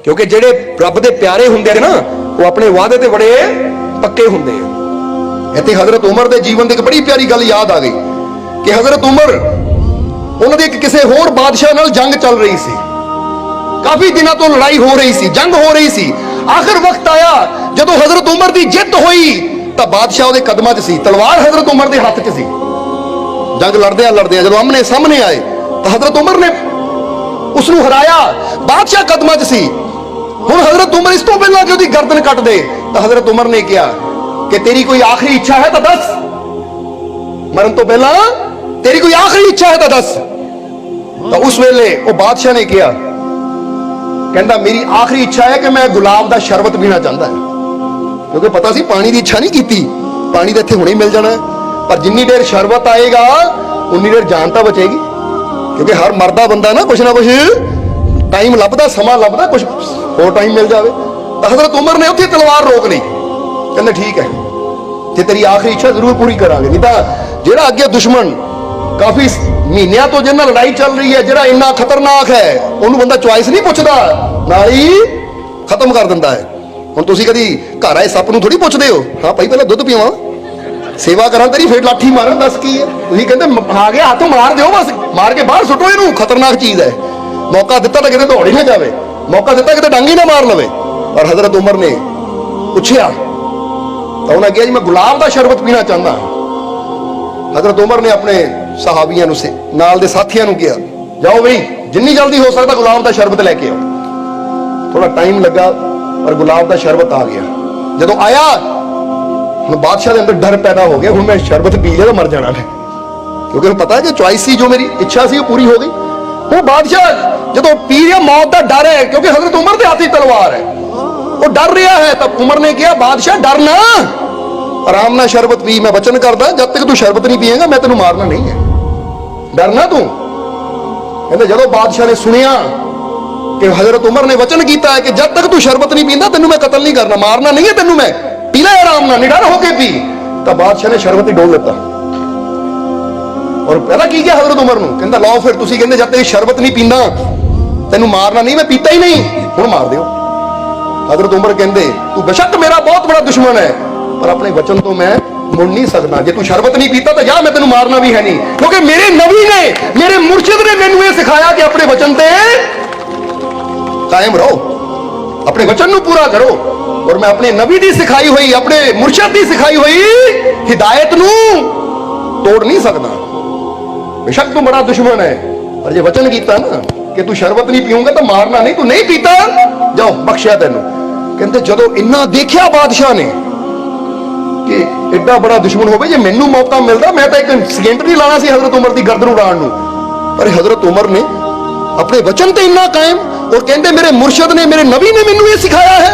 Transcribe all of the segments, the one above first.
क्योंकि जेडे रब दे प्यारे हुंदे ने ना वो अपने वादे ते बड़े पक्के हुंदे हैं। इत्थे हजरत उमर दे जीवन दी एक बड़ी प्यारी गल याद आ गई कि हजरत उमर उन्हां दी किसी होर बादशाह नाल जंग चल रही सी, काफी दिनों तो लड़ाई हो रही सी, जंग हो रही सी। आखिर वक्त आया जदों हजरत उमर दी जित हुई तो बादशाह उहदे कदमां 'च सी, तलवार हजरत उमर दे हत्थ 'च सी। जंग लड़दे जदों आमने सामने आए तो हजरत उमर ने उसनूं हराया, बादशाह कदमां 'च सी। हुण हजरत उमर इस तो पहला कि उहदी गर्दन कट दे तो हजरत उमर ने कहा कि तेरी कोई आखिरी इच्छा है तो दस, मरन तो पहला तेरी कोई आखिरी इच्छा है तो दस। तो उस वेले वो बादशाह ने कहा, कहंदा मेरी आखिरी इच्छा है कि मैं गुलाब का शरबत पीना चाहता है, क्योंकि पता सी पानी की इच्छा नहीं की, पानी तो इत्थे हुणे ही मिल जाना है, पर जिन्नी देर शरबत आएगा उन्नी देर जान तो बचेगी। क्योंकि हर मरदा बंदा ना कुछ टाइम लभदा, समा लभदा, कुछ होर टाइम मिल जाए। तो हजरत उमर ने उत्थे तलवार रोक ली, कहंदे ठीक है जे तेरी आखिरी इच्छा जरूर पूरी करांगे, नहीं तो जिहड़ा अगे दुश्मन काफी महीनों तो जिन्ना लड़ाई चल रही है, जिहड़ा इन्ना खतरनाक है, उन्होंने बंदा चॉइस नहीं पुछदा, नाल ही खत्म कर दिंदा है। हुण तुसीं कदी घर आए सप नूं थोड़ी पुछदे हो, हाँ भाई पहले दुध पीवां, सेवा करा तेरी, फिर लाठी मारन, दस की है। तुसीं कहंदे आ गया हाथों मार दिओ, बस मार के बाहर सुटो, इहनूं खतरनाक चीज है। मौका दिता तो किते दौड़ ही ना जाए, मौका दिता किते डंग ही ना मार लवे। और हजरत उमर ने पूछया तो उन्हें कहा जी मैं गुलाब का शरबत पीना चाहता। हजरत उमर ने अपने सहाबियां से नाल दे साथियों कहा जाओ भाई जिन्नी जल्दी हो सकता गुलाब का शरबत लेके आओ। थोड़ा टाइम लगा पर गुलाब का शरबत आ गया। जदों आया हुण बादशाह के अंदर डर पैदा हो गया, हुण मैं शरबत पी लिया तो मर जाना है, क्योंकि पता है कि चॉइस सी जो मेरी इच्छा सी वो पूरी हो गई। वो बादशाह जदों पी लिया, मौत का डर है, क्योंकि हजरत उमर के हाथ ही तलवार है, वो डर रहा है। तब उमर ने कहा बादशाह डर ना, आराम ना शरबत पी, मैं वचन करदा जब तक तू शरबत नहीं पिएगा मैं तेनू मारना नहीं है, डरना तू। कहते जदों बादशाह ने सुनिया कि हजरत उमर ने वचन किया है कि जब तक तू शरबत नहीं पींदा तेनू मैं कतल नहीं करना, मारना नहीं है तेनू, मैं पी ले आराम ना, निडर होके पी। तो बादशाह ने शरबत ही डोल लेता और पहला की गया हजरत उमर नूं, कहंदा लो फिर तुसीं कहंदे जब तक शरबत नहीं पींदा तेनू मारना नहीं, मैं पीता ही नहीं, हुण मार दिओ। हजरत उमर कहंदे तू बेशक मेरा बहुत बड़ा दुश्मन है पर अपने वचन तो मैं मुड़ नहीं सकता, जे तू शरबत नहीं पीता तो जा, मैं तेनू मारना भी है नहीं, क्योंकि मेरे नबी ने, मेरे मुर्शिद ने मैनू ये सिखाया कि अपने वचन ते कायम रहो, अपने वचन नू पूरा करो। और मैं अपने नबी दी सिखाई हुई, अपने मुर्शिद दी सिखाई हुई हिदायत नू तोड़ नहीं सकता। बेशक तू बड़ा दुश्मन है पर जे वचन किया ना कि तू शरबत नहीं पीऊंगा तो मारना नहीं, तू नहीं पीता जाओ बख्शिया तेनू। कहते जदों इन्ना देखिया बादशाह ने कि एडा बड़ा दुश्मन हो, जे मैनू मौका मिलता मैं तो एक सेकेंड नहीं लाना सी हजरत उमर की गर्दन उड़ाण नूं, पर हजरत उमर ने अपने वचन ते इन्ना कायम। और कहते मेरे मुर्शिद ने, मेरे नबी ने मैनू ये सिखाया है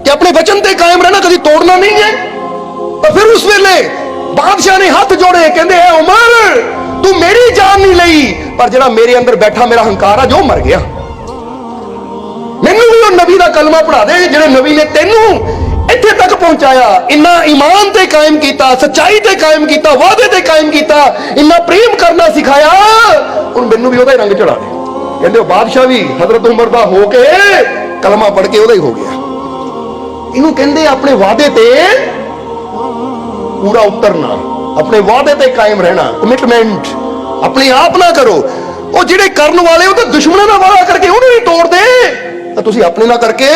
कि अपने वचन ते कायम रहना, कभी तोड़ना नहीं है। तो फिर उस वेले बादशाह ने हाथ जोड़े, कहते उमर तू मेरी जान नहीं लई, पर जिहड़ा मेरे अंदर बैठा मेरा हंकार है जो मर गया, मैनू भी वो नबी का कलमा पढ़ा दे जिहड़े नबी ने तेनू इत्थे तक पहुंचाया, इन्ना ईमान ते कायम किया, सच्चाई ते कायम किया, वादे ते कायम किया, इन्ना प्रेम करना सिखाया, और मैनू भी ओहदा ही रंग चढ़ा दे। कहते बादशाह भी हजरत उमर दा हो के कलमा पढ़ के ओहदा ही हो गया। इनू कहते अपने वादे ते पूरा उतरना, अपने वादे ते कायम रहना, कमिटमेंट अपने आप ना करो। वो जिहड़े करन वाले वो तो दुश्मनों ना वादा करके उन्हें ही तोड़ दे, तो तुसीं अपने ना करके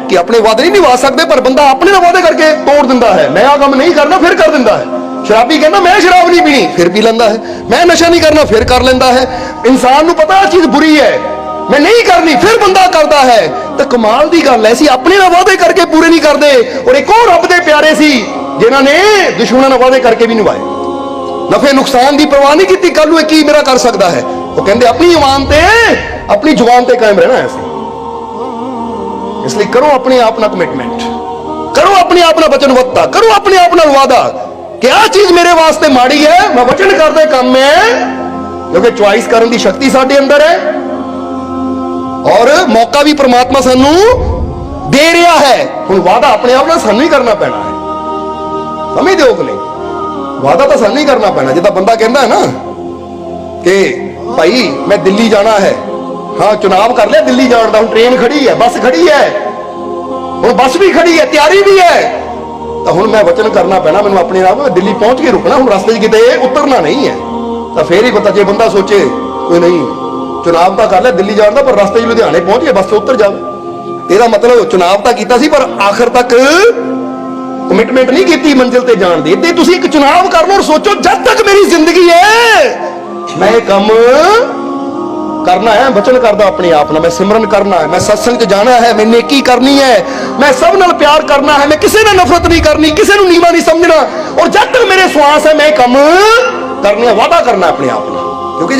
कि अपने वादे नहीं निभा सकते, पर बंदा अपने ना वादे करके तोड़ दिंदा है। मैं आ काम नहीं करना फिर कर दिंदा है। शराबी कहना मैं शराब नहीं पीनी फिर पी लेंदा है, मैं नशा नहीं करना फिर कर लेंदा है। इंसान नूं पता चीज बुरी है, मैं नहीं करनी फिर बंदा करता है। तो कमाल दी गल है, अपने ना वादे करके पूरे नहीं करते। और एक और रब दे प्यारे सी जिन्हां ने दुश्मनों नाल वादे करके भी निभाए, नफे नुकसान की परवाह नहीं की, कल नूं की मेरा कर सकता है। वो कहते अपनी ईमान ते, अपनी जुबान ते कायम रहना है। इसलिए करो अपने आप ना कमिटमेंट, करो अपने आप ना वचनबद्धता, करो अपने आप ना वादा कि आ चीज मेरे वास्ते माड़ी है, मैं वचन करदे काम में, क्योंकि चॉइस करने की शक्ति साडे अंदर है और मौका भी परमात्मा सानू दे रहा है। हुण वादा अपने आप ना सानू ही करना पैना है, समझ दो कि नहीं? वादा तो सानू ही करना पैना। जिद्दां बंदा कहता है ना कि भाई मैं दिल्ली जाना है, हाँ चुनाव कर लिया दिल्ली जाने का, हूँ ट्रेन खड़ी है, बस खड़ी है, हूँ बस भी खड़ी है, तैयारी भी है, तो हूँ मैं वचन करना पैना मैंने अपने आप, दिल्ली पहुंच के रुकना, हूँ रास्ते किते उतरना नहीं है। तो फिर ही पता जे बंदा सोचे कोई नहीं चुनाव तो कर लिया दिल्ली जाने का, पर रास्ते लुधियाने पहुंच गए बस से उतर जाओ। यदा मतलब चुनाव तो किया सी पर आखिर तक कमिटमेंट नहीं की मंजिल ते जान दी। ते तुसी एक चुनाव कर लो और सोचो जब तक मेरी जिंदगी है मैं कम करना है, वचन करदा अपने आप ना, मैं सिमरन करना है, मैं सत्संग च जाना है, मैं नेकी करनी है, मैं सब नाल प्यार करना है, मैं किसी ने नफरत नहीं करनी, किसी को नीवा नहीं समझना, और जब तक मेरे श्वास है मैं कम करने वादा करना अपने आप ना, क्योंकि